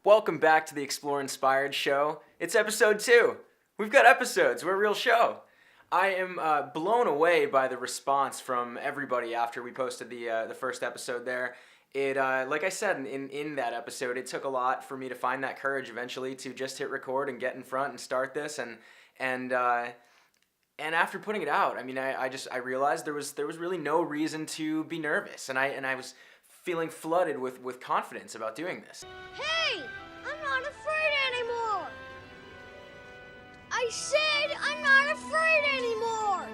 Welcome back to the Explore Inspired show. It's episode 2. We've got episodes. We're a real show. I am blown away by the response from everybody after we posted the first episode there. It like I said in that episode, it took a lot for me to find that courage eventually to just hit record and get in front and start this and after putting it out, I mean, I realized there was really no reason to be nervous, and I was feeling flooded with confidence about doing this. Hey, I'm not afraid anymore. I said I'm not afraid anymore.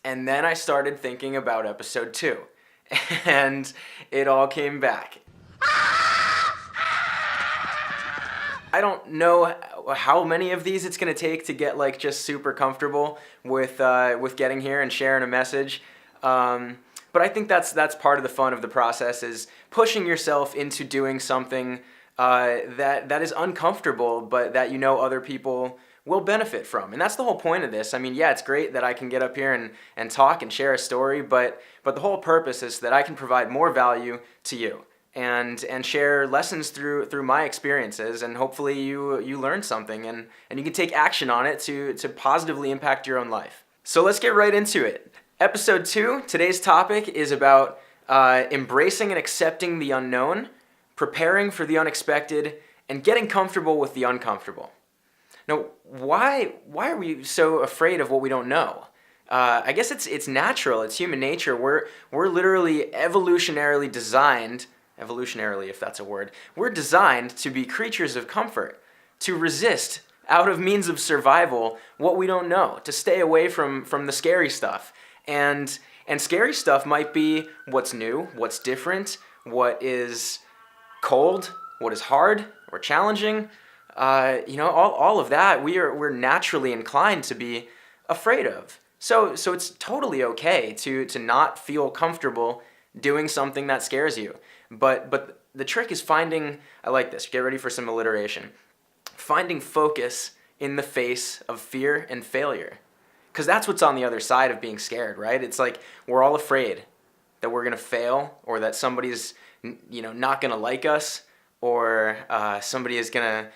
And then I started thinking about episode 2, and it all came back. I don't know how many of these it's gonna take to get like just super comfortable with getting here and sharing a message. But I think that's part of the fun of the process, is pushing yourself into doing something that is uncomfortable, but that you know other people will benefit from. And that's the whole point of this. I mean, yeah, it's great that I can get up here and talk and share a story, but the whole purpose is that I can provide more value to you and share lessons through my experiences, and hopefully you learn something and you can take action on it to positively impact your own life. So let's get right into it. Episode 2, today's topic is about embracing and accepting the unknown, preparing for the unexpected, and getting comfortable with the uncomfortable. Now, why are we so afraid of what we don't know? I guess it's natural, it's human nature. We're literally evolutionarily designed, if that's a word, we're designed to be creatures of comfort, to resist out of means of survival what we don't know, to stay away from the scary stuff. And scary stuff might be what's new, what's different, what is cold, what is hard or challenging. All of that we're naturally inclined to be afraid of. So it's totally okay to not feel comfortable doing something that scares you. But the trick is finding, I like this, get ready for some alliteration, finding focus in the face of fear and failure. Because that's what's on the other side of being scared, right? It's like we're all afraid that we're gonna fail, or that somebody's not gonna like us, or somebody is gonna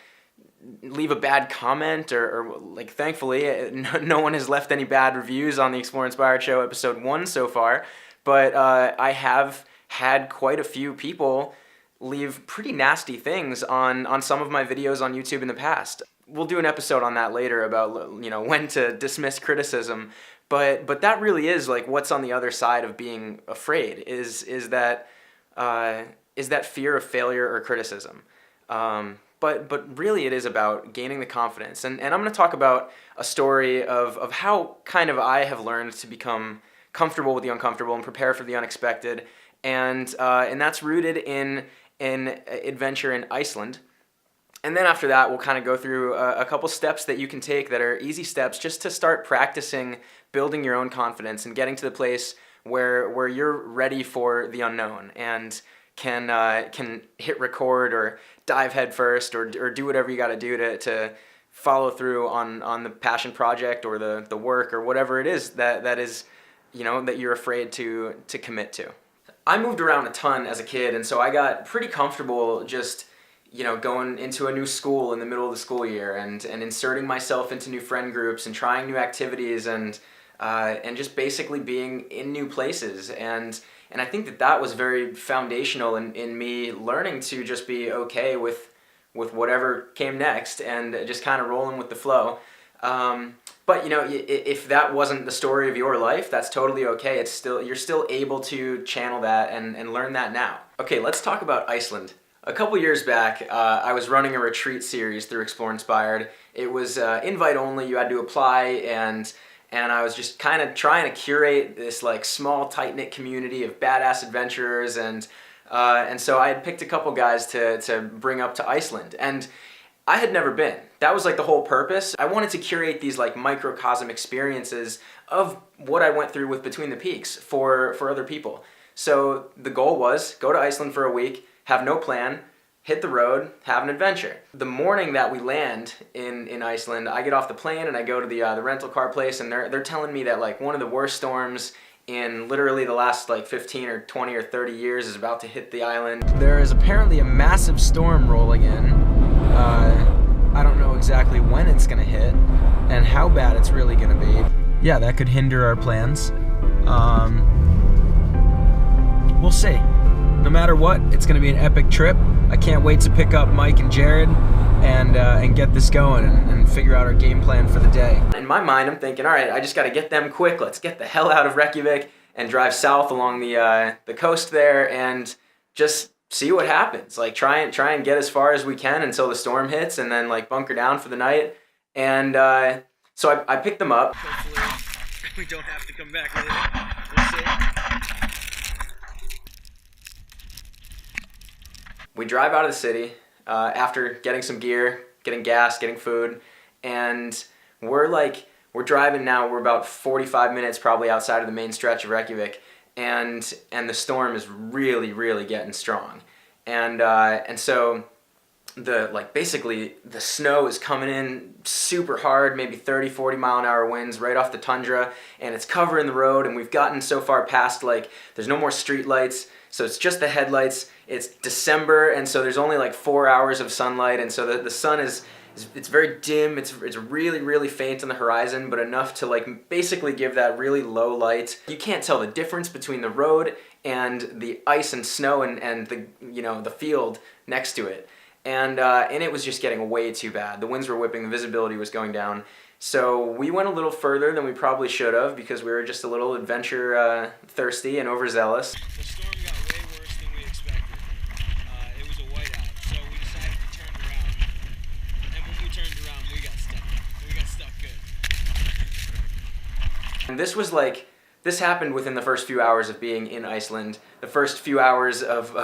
leave a bad comment, or like thankfully no one has left any bad reviews on the Explore Inspired Show episode 1 so far, but I have had quite a few people leave pretty nasty things on some of my videos on YouTube in the past. We'll do an episode on that later about when to dismiss criticism, but that really is like what's on the other side of being afraid is that fear of failure or criticism. But really it is about gaining the confidence, and I'm going to talk about a story of how kind of I have learned to become comfortable with the uncomfortable and prepare for the unexpected, and that's rooted in an adventure in Iceland. And then after that, we'll kind of go through a couple steps that you can take that are easy steps just to start practicing building your own confidence and getting to the place where you're ready for the unknown and can hit record or dive head first or do whatever you got to do to follow through on the passion project or the work or whatever it is that is that you're afraid to commit to. I moved around a ton as a kid, and so I got pretty comfortable just going into a new school in the middle of the school year and inserting myself into new friend groups and trying new activities and just basically being in new places. And I think that was very foundational in me learning to just be okay with whatever came next and just kind of rolling with the flow. But if that wasn't the story of your life, that's totally okay. You're still able to channel that and learn that now. Okay, let's talk about Iceland. A couple years back, I was running a retreat series through Explore Inspired. It was invite only. You had to apply, and I was just kind of trying to curate this like small, tight-knit community of badass adventurers, and so I had picked a couple guys to bring up to Iceland, and I had never been. That was like the whole purpose. I wanted to curate these like microcosm experiences of what I went through with Between the Peaks for other people. So the goal was go to Iceland for a week, have no plan, hit the road, have an adventure. The morning that we land in Iceland, I get off the plane and I go to the rental car place, and they're telling me that like one of the worst storms in literally the last like 15 or 20 or 30 years is about to hit the island. There is apparently a massive storm rolling in. I don't know exactly when it's gonna hit and how bad it's really gonna be. Yeah, that could hinder our plans. We'll see. No matter what, it's gonna be an epic trip. I can't wait to pick up Mike and Jared and get this going and figure out our game plan for the day. In my mind, I'm thinking, all right, I just got to get them quick. Let's get the hell out of Reykjavik and drive south along the coast there and just see what happens. Like try and get as far as we can until the storm hits, and then like bunker down for the night. And so I picked them up. Hopefully, we don't have to come back later. We'll see. We drive out of the city after getting some gear, getting gas, getting food, and we're driving now. We're about 45 minutes probably outside of the main stretch of Reykjavik, and the storm is really getting strong, and so basically the snow is coming in super hard, maybe 30-40 mile an hour winds right off the tundra, and it's covering the road, and we've gotten so far past there's no more street lights. So it's just the headlights. It's December, and so there's only like 4 hours of sunlight, and so the sun it's very dim. It's really faint on the horizon, but enough to like basically give that really low light. You can't tell the difference between the road and the ice and snow and the field next to it, and it was just getting way too bad. The winds were whipping. The visibility was going down. So we went a little further than we probably should have because we were just a little adventure thirsty and overzealous. The storm got way worse than we expected. It was a whiteout, so we decided to turn around. And when we turned around, we got stuck. We got stuck good. And this happened within the first few hours of being in Iceland, the first few hours of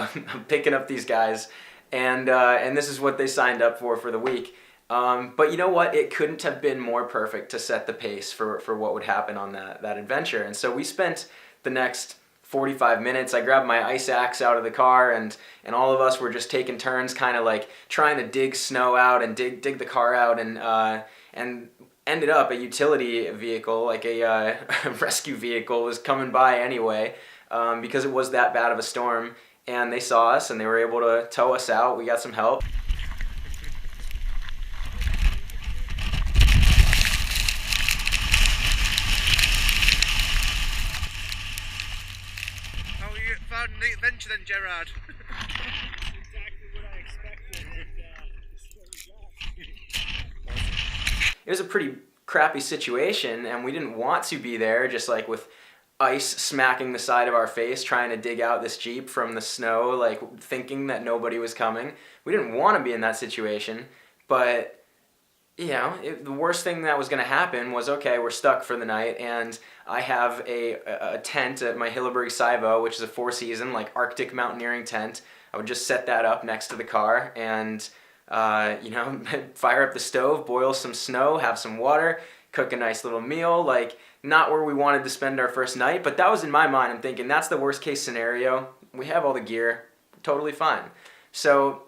picking up these guys, and this is what they signed up for the week. But you know what? It couldn't have been more perfect to set the pace for what would happen on that adventure. And so we spent the next 45 minutes. I grabbed my ice axe out of the car, and all of us were just taking turns kind of like trying to dig snow out and dig the car out, and ended up a utility vehicle, like a rescue vehicle, was coming by anyway because it was that bad of a storm, and they saw us and they were able to tow us out. We got some help. Found the adventure then, Gerard. That's exactly what I expected, and this is what we got. It was a pretty crappy situation, and we didn't want to be there, just like with ice smacking the side of our face, trying to dig out this Jeep from the snow, like thinking that nobody was coming. We didn't want to be in that situation, but the worst thing that was going to happen was, okay, we're stuck for the night, and I have a tent at my Hilleberg Saivo, which is a 4-season, like Arctic mountaineering tent. I would just set that up next to the car and, fire up the stove, boil some snow, have some water, cook a nice little meal, like not where we wanted to spend our first night, but that was in my mind. I'm thinking that's the worst case scenario. We have all the gear, totally fine. So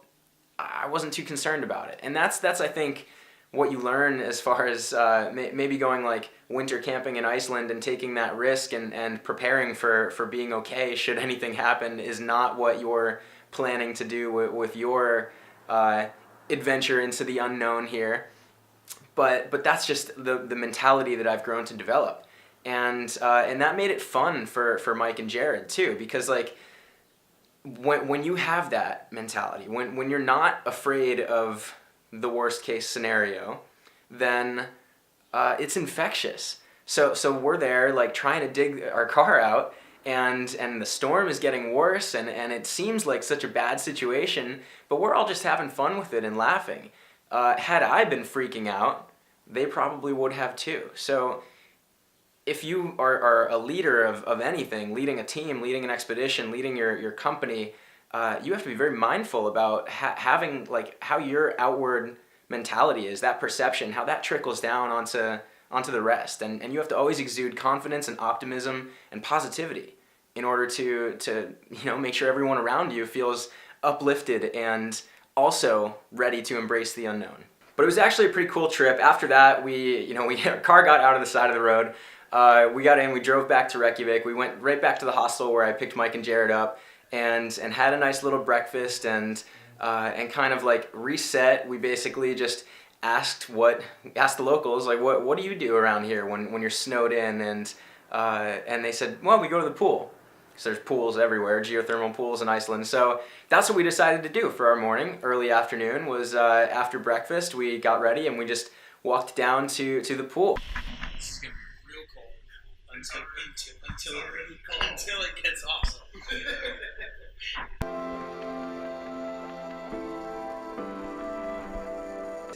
I wasn't too concerned about it. And that's I think, what you learn as far as maybe going like winter camping in Iceland and taking that risk and preparing for being okay should anything happen is not what you're planning to do with your adventure into the unknown here. But that's just the mentality that I've grown to develop. And that made it fun for Mike and Jared too, because like when you have that mentality, when you're not afraid of the worst case scenario, then it's infectious. So we're there like trying to dig our car out, and the storm is getting worse, and it seems like such a bad situation, but we're all just having fun with it and laughing. Had I been freaking out, they probably would have too. So if you are a leader of anything, leading a team, leading an expedition, leading your company, you have to be very mindful about having like how your outward mentality is, that perception, how that trickles down onto the rest, and you have to always exude confidence and optimism and positivity in order to make sure everyone around you feels uplifted and also ready to embrace the unknown. But it was actually a pretty cool trip. After that, our car got out of the side of the road. we got in, we drove back to Reykjavik. We went right back to the hostel where I picked Mike and Jared up, and had a nice little breakfast and kind of like reset. We basically just asked the locals, like, what do you do around here when you're snowed in, and they said, well, we go to the pool. So there's pools everywhere, geothermal pools in Iceland. So that's what we decided to do for our morning. Early afternoon was after breakfast. We got ready and we just walked down to the pool. This is gonna be real cold until it gets awesome.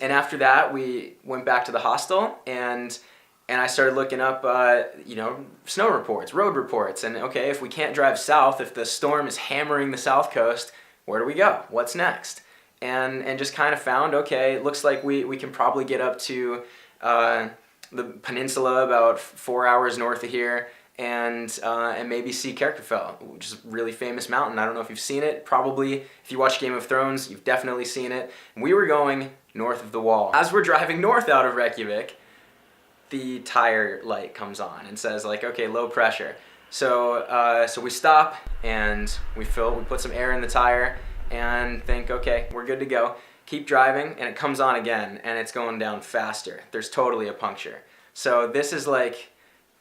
And after that, we went back to the hostel and I started looking up, snow reports, road reports, and okay, if we can't drive south, if the storm is hammering the south coast, where do we go? What's next? And just kind of found, okay, it looks like we can probably get up to the peninsula about 4 hours north of here, and maybe see Kyrkjafell, which is a really famous mountain. I don't know if you've seen it. Probably, if you watch Game of Thrones, you've definitely seen it. We were going north of the wall. As we're driving north out of Reykjavik, the tire light comes on and says like, okay, low pressure. So we stop and we put some air in the tire and think, okay, we're good to go. Keep driving, and it comes on again and it's going down faster. There's totally a puncture. So this is like,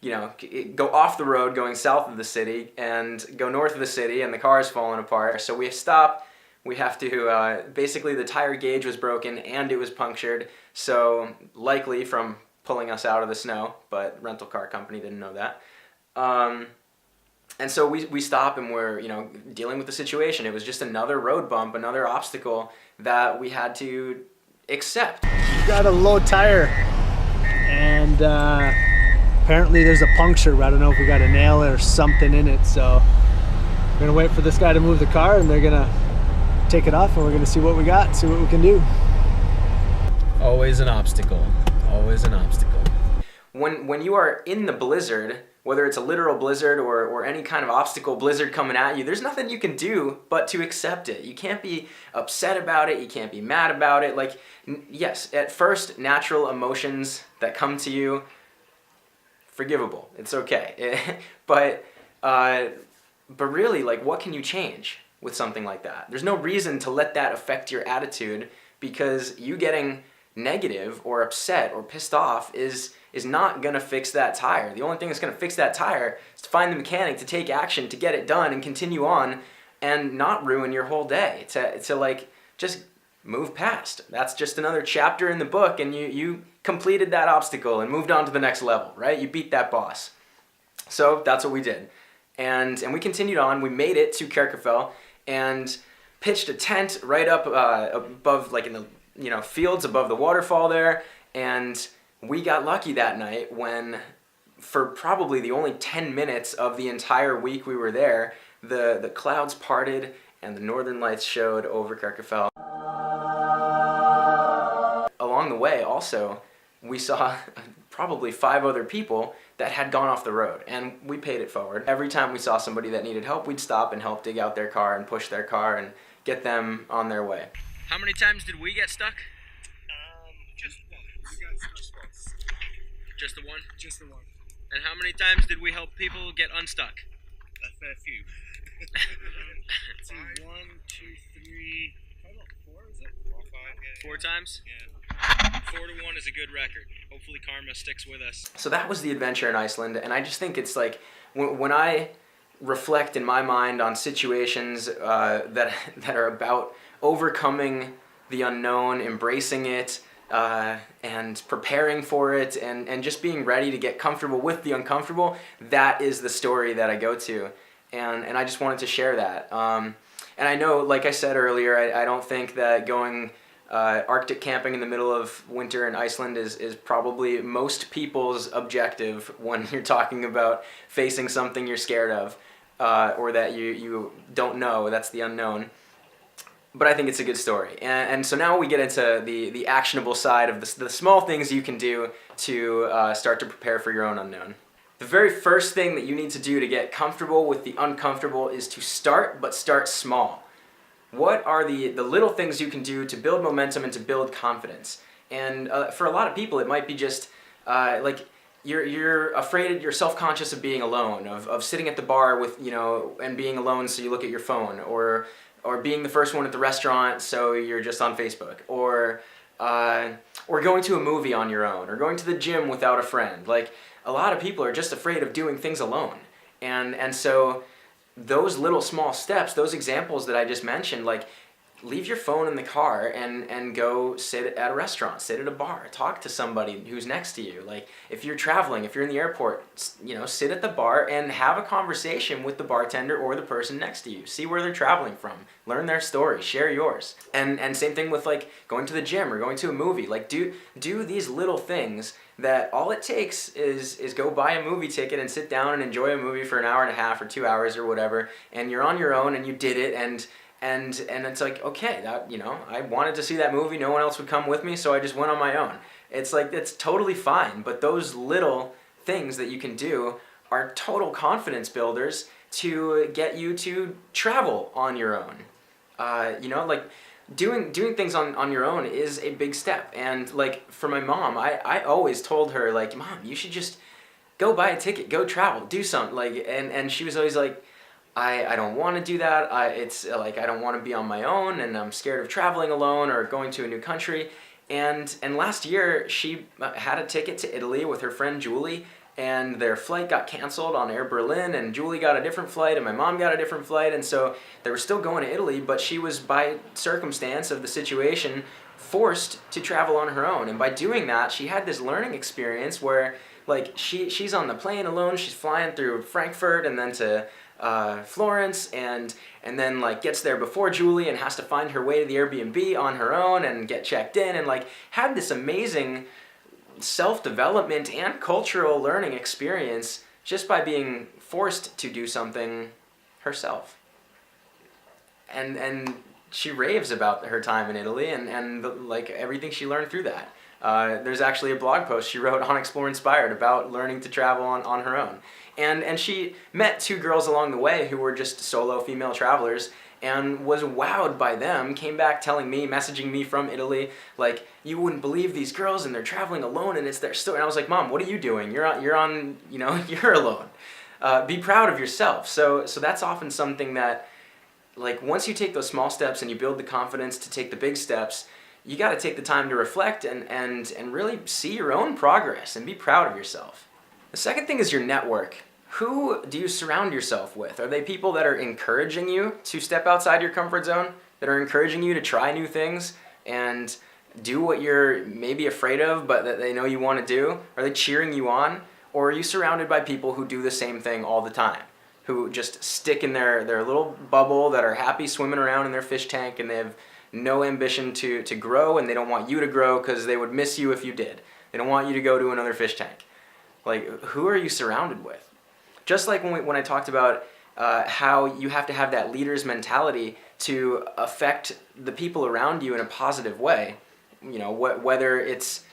go off the road going south of the city and go north of the city, and the car is falling apart. So we stop. We have to, basically the tire gauge was broken and it was punctured. So likely from pulling us out of the snow, but rental car company didn't know that. And so we stop and we're, dealing with the situation. It was just another road bump, another obstacle that we had to accept. We got a low tire, and apparently there's a puncture. I don't know if we got a nail or something in it, so we're gonna wait for this guy to move the car, and they're gonna take it off, and we're gonna see what we got, see what we can do. Always an obstacle. Always an obstacle. When you are in the blizzard, whether it's a literal blizzard or any kind of obstacle blizzard coming at you, there's nothing you can do but to accept it. You can't be upset about it. You can't be mad about it. Like, yes, at first, natural emotions that come to you, forgivable. It's okay. But really, like, what can you change with something like that? There's no reason to let that affect your attitude, because you getting negative or upset or pissed off is not going to fix that tire. The only thing that's going to fix that tire is to find the mechanic, to take action, to get it done and continue on and not ruin your whole day, to like just move past. That's just another chapter in the book, and you completed that obstacle and moved on to the next level, right? You beat that boss. So that's what we did. And we continued on. We made it to Kyrkjafell and pitched a tent right up above, like in the fields above the waterfall there, and we got lucky that night when, for probably the only 10 minutes of the entire week we were there, the clouds parted and the northern lights showed over Kyrkjafell. Along the way, also, we saw probably 5 other people that had gone off the road, and we paid it forward. Every time we saw somebody that needed help, we'd stop and help dig out their car and push their car and get them on their way. How many times did we get stuck? Just one. We got stuck once. Just the one? Just the one. And how many times did we help people get unstuck? A fair few. 1, 2, 3. How about 4? Is it? 4 or 5? Yeah. 4 times? Yeah. 4 to 1 is a good record. Hopefully karma sticks with us. So that was the adventure in Iceland, and I just think it's like when I reflect in my mind on situations that are about overcoming the unknown, embracing it, and preparing for it, and just being ready to get comfortable with the uncomfortable, that is the story that I go to. And I just wanted to share that. And I know, like I said earlier, I don't think that going Arctic camping in the middle of winter in Iceland is probably most people's objective when you're talking about facing something you're scared of, or that you don't know, that's the unknown. But I think it's a good story. And so now we get into the actionable side of the small things you can do to start to prepare for your own unknown. The very first thing that you need to do to get comfortable with the uncomfortable is to start, but start small. What are the little things you can do to build momentum and to build confidence? And for a lot of people, it might be just like you're afraid, you're self-conscious of being alone, of sitting at the bar with, and being alone, so you look at your phone, or being the first one at the restaurant, so you're just on Facebook, or going to a movie on your own, or going to the gym without a friend. Like, a lot of people are just afraid of doing things alone. And so those little small steps, those examples that I just mentioned, like, leave your phone in the car and go sit at a restaurant, sit at a bar, talk to somebody who's next to you. Like, if you're traveling, if you're in the airport, sit at the bar and have a conversation with the bartender or the person next to you. See where they're traveling from, learn their story, share yours. And same thing with, like, going to the gym or going to a movie. Like, do these little things that all it takes is go buy a movie ticket and sit down and enjoy a movie for an hour and a half or 2 hours or whatever, and you're on your own and you did it, and it's like, okay, that, I wanted to see that movie, no one else would come with me, so I just went on my own. It's like, it's totally fine, but those little things that you can do are total confidence builders to get you to travel on your own. Like, doing things on your own is a big step. And, like, for my mom, I always told her, like, Mom, you should just go buy a ticket, go travel, do something. Like, and she was always like, I don't want to do that. It's like, I don't want to be on my own, and I'm scared of traveling alone or going to a new country. And last year, she had a ticket to Italy with her friend Julie, and their flight got canceled on Air Berlin, and Julie got a different flight, and my mom got a different flight, and so they were still going to Italy, but she was, by circumstance of the situation, forced to travel on her own. And by doing that, she had this learning experience where, like, she's on the plane alone, she's flying through Frankfurt and then to Florence, and then, like, gets there before Julie and has to find her way to the Airbnb on her own and get checked in, and, like, had this amazing self-development and cultural learning experience just by being forced to do something herself. And she raves about her time in Italy and like, everything she learned through that. There's actually a blog post she wrote on Explore Inspired about learning to travel on her own. And she met 2 girls along the way who were just solo female travelers and was wowed by them, came back telling me, messaging me from Italy, like, you wouldn't believe these girls and they're traveling alone and it's their story. And I was like, Mom, what are you doing? You're on you're alone. Be proud of yourself. So that's often something that, like, once you take those small steps and you build the confidence to take the big steps, you got to take the time to reflect and really see your own progress and be proud of yourself. The second thing is your network. Who do you surround yourself with? Are they people that are encouraging you to step outside your comfort zone, that are encouraging you to try new things and do what you're maybe afraid of but that they know you want to do? Are they cheering you on? Or are you surrounded by people who do the same thing all the time, who just stick in their little bubble, that are happy swimming around in their fish tank, and they have no ambition to grow, and they don't want you to grow because they would miss you if you did. They don't want you to go to another fish tank. Like, who are you surrounded with? Just like when I talked about how you have to have that leader's mentality to affect the people around you in a positive way, whether it's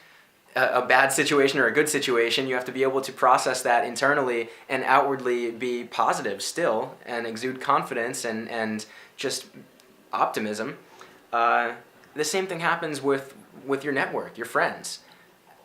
a bad situation or a good situation, you have to be able to process that internally and outwardly be positive still and exude confidence and just optimism. The same thing happens with your network, your friends.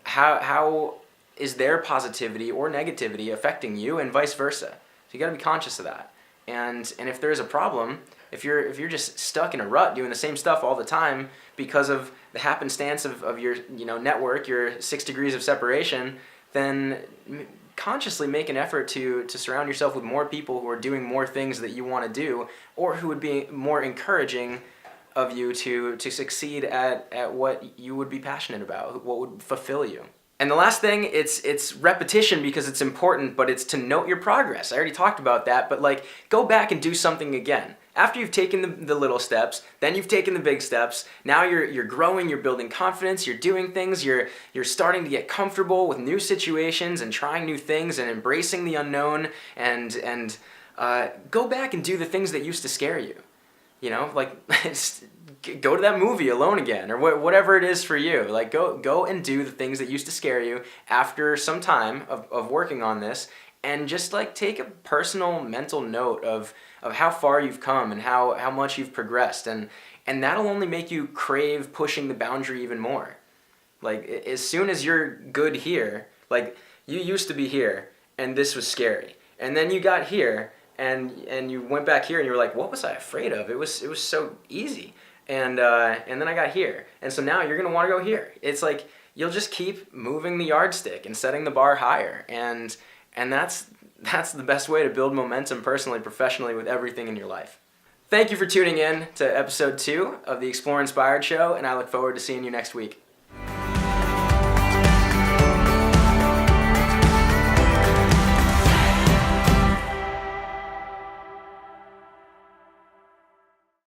How is their positivity or negativity affecting you, and vice versa? So you got to be conscious of that. And if there's a problem, if you're just stuck in a rut doing the same stuff all the time because of the happenstance of your network, your 6 degrees of separation, then consciously make an effort to surround yourself with more people who are doing more things that you want to do, or who would be more encouraging of you to succeed at what you would be passionate about, what would fulfill you. And the last thing, it's repetition, because it's important, but it's to note your progress. I already talked about that, but, like, go back and do something again. After you've taken the little steps, then you've taken the big steps, now you're growing, you're building confidence, you're doing things, you're starting to get comfortable with new situations and trying new things and embracing the unknown, and go back and do the things that used to scare you. Like, go to that movie alone again, or whatever it is for you. Like, go and do the things that used to scare you after some time of working on this, and just, like, take a personal mental note of how far you've come and how much you've progressed, and that'll only make you crave pushing the boundary even more. Like, as soon as you're good here, like, you used to be here, and this was scary. And then you got here, and you went back here, and you were like, what was I afraid of? It was so easy. And then I got here, and so now you're gonna want to go here. It's like you'll just keep moving the yardstick and setting the bar higher, and that's the best way to build momentum personally, professionally, with everything in your life. Thank you for tuning in to episode 2 of the Explore Inspired Show, and I look forward to seeing you next week.